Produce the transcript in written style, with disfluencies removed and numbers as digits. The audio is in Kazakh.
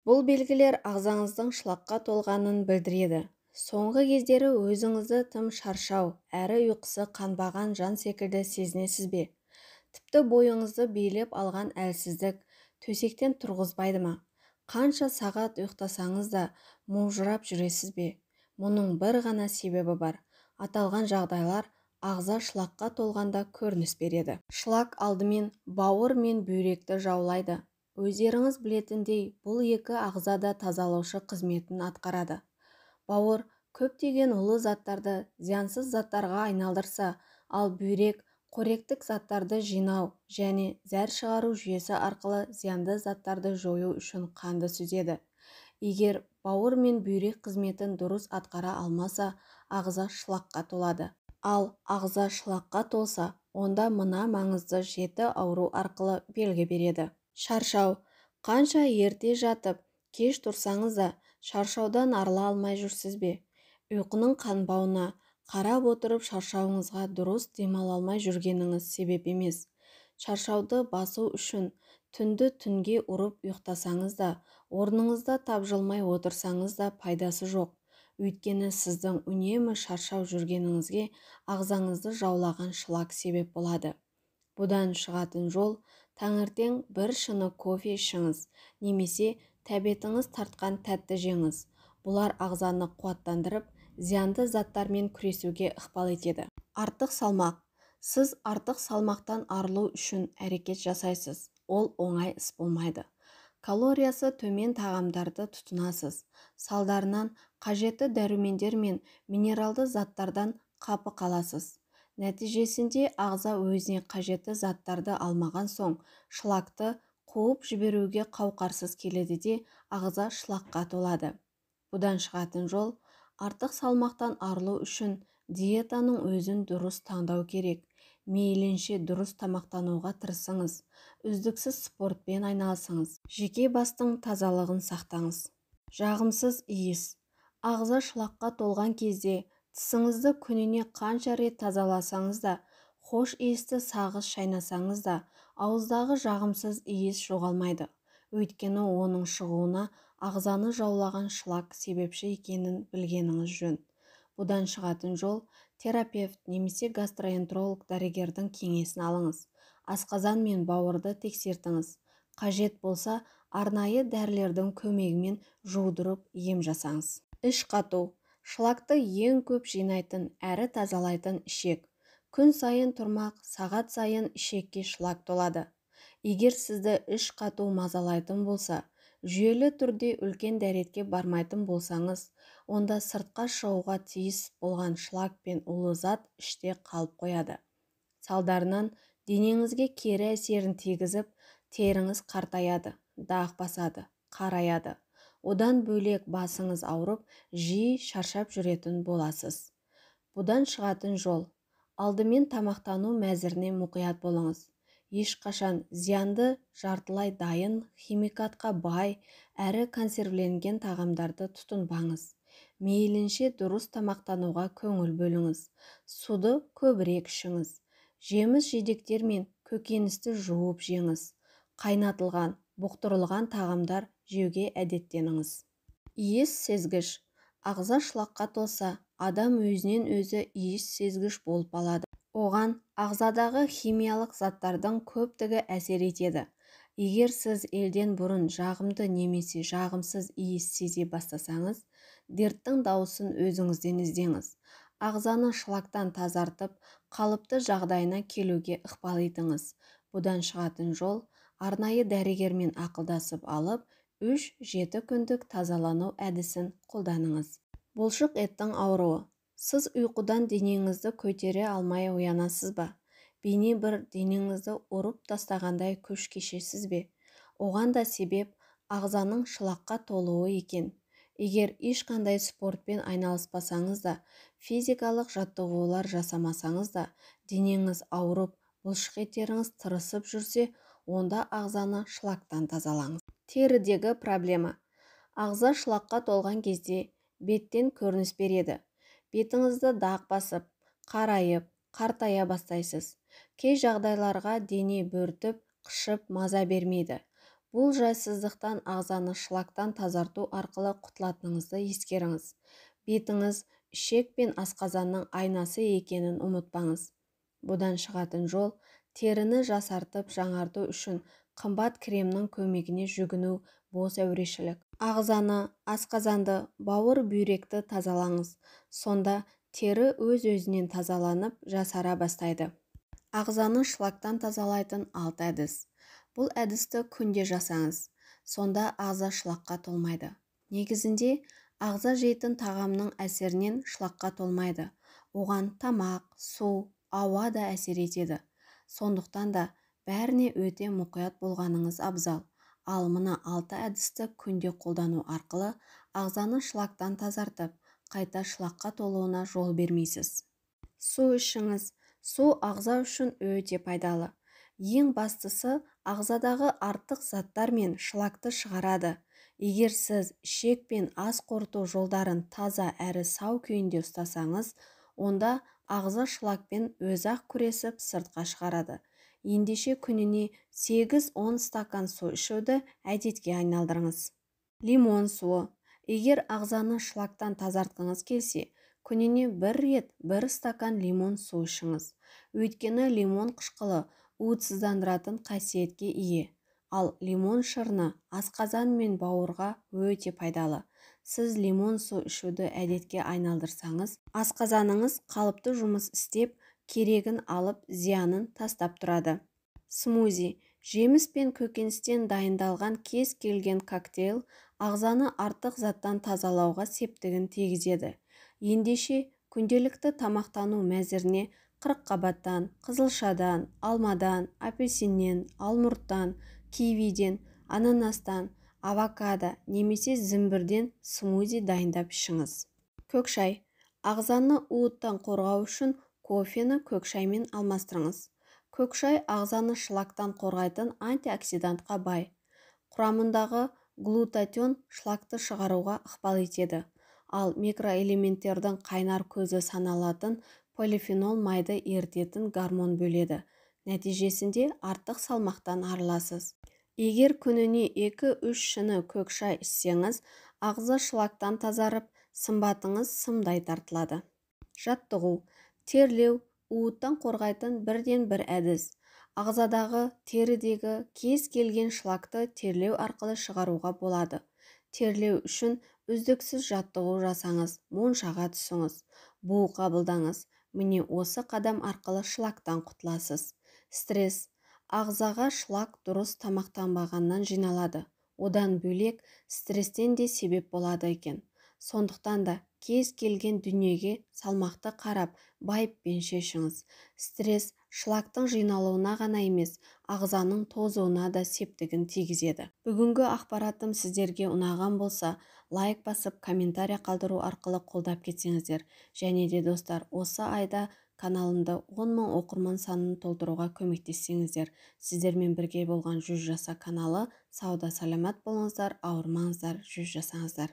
Бұл белгілер ағзаңыздың шлакқа толғанын білдіреді. Соңғы кездері өзіңізді тым шаршау, әрі ұйқысы қанбаған жан секілді сезінесіз бе? Тіпті бойыңызды билеп алған әлсіздік төсектен тұрғызбайды ма? Қанша сағат ұйықтасаңыз да маужырап жүресіз бе? Мұның бір ғана себебі бар. Аталған жағдайлар ағза шлакқа толғанда көрініс береді. Шлак алдымен бауыр мен бүйректі жаулайды. Өздеріңіз білетіндей, бұл екі ағзада тазалаушы қызметін атқарады. Бауыр көптеген улы заттарды зиянсыз заттарға айналдырса, ал бүйрек қоректік заттарды жинау және зәр шығару жүйесі арқылы зиянды заттарды жою үшін қанды сүзеді. Егер бауыр мен бүйрек қызметін дұрыс атқара алмаса, ағза шлакқа толады. Ал ағза шлакқа толса, онда мына маңызды 7 ауру арқылы белгі береді. Шаршау. Қанша ерте жатып, кеш тұрсаңыз да, шаршаудан арыла алмай жүрсіз бе? Ұйқының қанбауына қарап отырып шаршауыңызға дұрыс демала алмай жүргеніңіз себеп емес. Шаршауды басу үшін түнді түнге ұрып ұйықтасаңыз да, орныңызда тапжылмай отырсаңыз да пайдасы жоқ. Өйткені сіздің үнемі шаршау жүргеніңізге ағзаңызды жаулаған шлак себеп болады. Бұдан шығатын жол, таңертең бір шыны кофе ішіңіз, немесе тәбетіңіз тартқан тәтті жеңіз. Бұлар ағзаны қуаттандырып, зиянды заттармен күресуге ықпал етеді. Артық салмақ. Сіз артық салмақтан арылу үшін әрекет жасайсыз. Ол оңай іс болмайды. Калориясы төмен тағамдарды тұтынасыз. Салдарынан қажетті дәрумендер мен минералды заттардан қапы қаласыз. Нәтижесінде ағза өзіне қажетті заттарды алмаған соң, шлакты қуып жіберуге қауқарсыз келеді де ағза шлакқа толады. Бұдан шығатын жол, артық салмақтан арылу үшін диетаның өзін дұрыс таңдау керек. Мейлінше дұрыс тамақтануға тырысыңыз. Үздіксіз спортпен айналысыңыз. Жеке бастың тазалығын сақтаңыз. Жағымсыз иіс. Ағза шлакқа толған кезде тісіңізді күніне қанша рет тазаласаңыз да, хош иісті сағыз шайнасаңыз да, ауыздағы жағымсыз иіс жоғалмайды. Өйткені оның шығуына ағзаны жаулаған шлак себепші екенін білгеніңіз жөн. Бұдан шығатын жол, терапевт немесе гастроэнтеролог дәрігердің кеңесін алыңыз. Асқазан мен бауырды тексертіңіз. Қажет болса, арнайы дәрілердің көмегімен жудырып ем жасаңыз. Іш қату. Шлакты ең көп жинайтын әрі тазалайтын ішек. Күн сайын тұрмақ, сағат сайын ішекке шлак толады. Егер сізді іш қату мазалайтын болса, жүйелі түрде үлкен дәретке бармайтын болсаңыз, онда сыртқа шығуға тиіс болған шлак пен улы зат іште қалып қояды. Салдарынан денеңізге кері әсерін тигізіп, теріңіз қартаяды, дақ басады, қараяды. Одан бөлек басыңыз ауырып, жиі шаршап жүретін боласыз. Бұдан шығатын жол, алдымен тамақтану мәзіріне мұқият болыңыз. Ешқашан зиянды, жартылай дайын, химикатқа бай, әрі консервіленген тағамдарды тұтынбаңыз. Мейлінше дұрыс тамақтануға көңіл бөліңіз. Суды көбірек ішіңіз. Жеміс-жидектер мен көкөністі жуып жеңіз. Қайнатылған, бұқтырылған тағамдар жеуге әдеттеніңіз. Иіс сезгіш. Ағза шлакқа толса, адам өзінен өзі иіс сезгіш болып алады. Оған ағзадағы химиялық заттардың көптігі әсер етеді. Егер сіз елден бұрын жағымды немесе жағымсыз иіс сезе бастасаңыз, дерттің дауысын өзіңізден іздеңіз. Ағзаны шлактан тазартып, қалыпты жағдайына келуге ықпал етіңіз. Бұдан шығатын жол, арнайы дәрігермен ақылдасып алып, 3-7 күндік тазалану әдісін қолданыңыз. Бұлшық еттің ауруы. Сіз ұйқыдан денеңізді көтере алмай оянасыз ба? Бейне бір денеңізді ұрып тастағандай күш кешесіз бе? Оған да себеп ағзаның шлакқа толуы екен. Егер ешқандай спортпен айналыспасаңыз да, физикалық жаттығулар жасамасаңыз да, денеңіз ауырып, бұлшық еттеріңіз тырысып жүрсе, онда ағзаны шлактан тазалаңыз. Терідегі проблема. Ағза шлакқа толған кезде беттен көрініс береді. Бетіңізді дақ басып, қарайып, қартая бастайсыз. Кей жағдайларға дене бөртіп, қышып маза бермейді. Бұл жайсыздықтан ағзаны шлактан тазарту арқылы құтылатыныңызды ескеріңіз. Бетіңіз ішек пен асқазанның айнасы екенін ұмытпаңыз. Бұдан шығатын жол теріні жасартып жаңарту үшін қымбат кремнің көмегіне жүгіну бос әурешілік. Ағзаны, асқазанды, бауыр бүйректі тазалаңыз. Сонда тері өз-өзінен тазаланып жасара бастайды. Ағзаны шлактан тазалайтын 6 әдіс. Бұл әдісті күнде жасаңыз. Сонда ағза шлакқа толмайды. Негізінде ағза жейтін тағамның әсерінен шлакқа толмайды. Оған тамақ, су, ауа да әсер етеді. Сондықтан да бәріне өте мұқият болғаныңыз абзал. Ал мына 6 әдісті күнде қолдану арқылы ағзаны шлактан тазартып, қайта шлакқа толуына жол бермейсіз. Су ішіңіз. Су ағза үшін өте пайдалы. Ең бастысы ағзадағы артық заттар мен шлакты шығарады. Егер сіз ішек пен ас қорыту жолдарын таза әрі сау күйінде ұстасаңыз, онда ағза шлакпен өзі-ақ күресіп сыртқа шығарады. Ендеше күніне 8-10 стакан су ішуді әдетке айналдырыңыз. Лимон суы. Егер ағзаны шлактан тазартқыңыз келсе, күніне 1 рет 1 стакан лимон су ішіңіз. Өйткені лимон қышқылы уытсыздандыратын қасиетке ие. Ал лимон шырыны асқазан мен бауырға өте пайдалы. Сіз лимон су ішуді әдетке айналдырсаңыз, асқазаныңыз қалыпты жұмыс істеп, керегін алып, зиянын тастап тұрады. Смузи. Жеміс пен көкөністен дайындалған кез келген коктейль ағзаны артық заттан тазалауға септігін тигізеді. Ендеше күнделікті тамақтану мәзіріне қырыққабаттан, қызылшадан, алмадан, апельсиннен, алмұрттан, кивиден, ананастан, авокадо немесе зімбірден смузи дайындап ішіңіз. Көкшай. Ағзаны уыттан қорғау үшін кофені көкшаймен алмастырыңыз. Көкшай ағзаны шлактан қорғайтын антиоксидантқа бай. Құрамындағы глутатион шлакты шығаруға ықпал етеді. Ал микроэлементтердің қайнар көзі саналатын полифенол майды ерітетін гормон бөледі. Нәтижесінде артық салмақтан арыласыз. Егер күніне 2-3 шыны көкшай ішсеңіз, ағза шлактан тазарып, сымбатыңыз сымдай тартылады. Жаттығу. Терлеу уыттан қорғайтын бірден бір әдіс. Ағзадағы терідегі кез келген шлакты терлеу арқылы шығаруға болады. Терлеу үшін үздіксіз жаттығу жасаңыз, моншаға түсіңіз, бу қабылдаңыз. Міне осы қадам арқылы шлактан құтыласыз. Стресс. Ағзаға шлак дұрыс тамақтанбағаннан жиналады. Одан бөлек стресстен де себеп болады екен. Сондықтан да кез келген дүниеге салмақты қарап, байыппен шешіңіз. Стресс шлактың жиналуына ғана емес, ағзаның тозуына да септігін тигізеді. Бүгінгі ақпаратым сіздерге ұнаған болса, лайк басып, комментарий қалдыру арқылы қолдап кетсеңіздер. Және де достар, осы айда каналымды 10 000 оқырман санын толтыруға көмектессеңіздер. Сіздермен бірге болған 100 жаса каналы. Сауда саламат болыңыздар, ауырмаңыздар, 100 жасаңыздар.